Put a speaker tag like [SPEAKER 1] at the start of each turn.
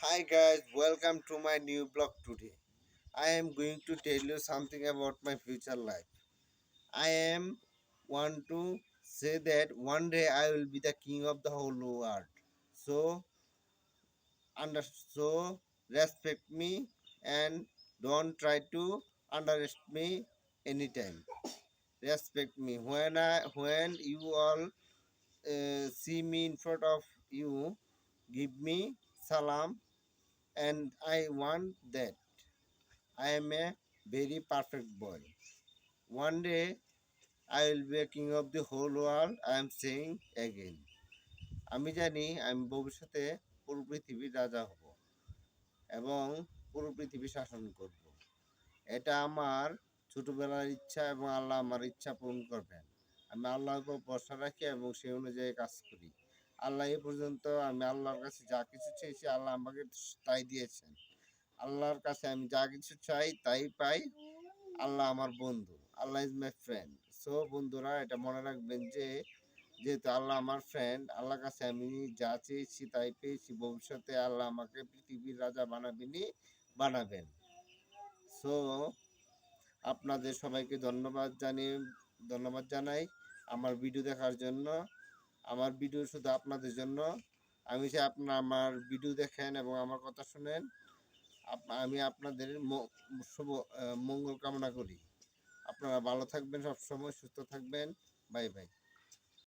[SPEAKER 1] Hi guys, welcome to my new blog today. I am going to tell you something about my future life. I am want to say that one day I will be the king of the whole world. So so respect me and don't try to underestimate me anytime. Respect me when you all see me in front of you, give me salam, and I want that. I am a very perfect boy. One day I will be a king of the whole world. I am saying again. আমি জানি আমি ভবিষ্যতে পুরো পৃথিবীর রাজা হব এবং পুরো পৃথিবী শাসন করব। এটা আমার ছোটবেলার ইচ্ছা এবং আল্লাহ আমার ইচ্ছা পূরণ করবেন। আমি আল্লাহর উপর ভরসা রাখি এবং সেই অনুযায়ী কাজ করি। আল্লাহ এ পর্যন্ত আমি আল্লাহর কাছে যা কিছু চেয়েছি আল্লাহ আমাকে তাই দিয়েছেন। আল্লাহর কাছে আমি যা কিছু চাই তাই পাই। আল্লাহ আমার বন্ধু। আল্লাহ ইজ মাই ফ্রেন্ড। সো বন্ধুরা এটা মনে রাখবেন যে যেহেতু আল্লাহ আমার ফ্রেন্ড, আল্লাহর কাছে আমি যা চেয়েছি তাই পেয়েছি। ভবিষ্যতে আল্লাহ আমাকে পৃথিবীর রাজা বানাবেন। সো আপনাদের সবাইকে ধন্যবাদ জানাই আমার ভিডিও দেখার জন্য। আমার ভিডিও শুধু আপনাদের জন্য। আমি চাই আপনারা আমার ভিডিও দেখেন এবং আমার কথা শুনেন। আমি আপনাদের শুভ মঙ্গল কামনা করি। আপনারা ভালো থাকবেন, সবসময় সুস্থ থাকবেন। Bye bye.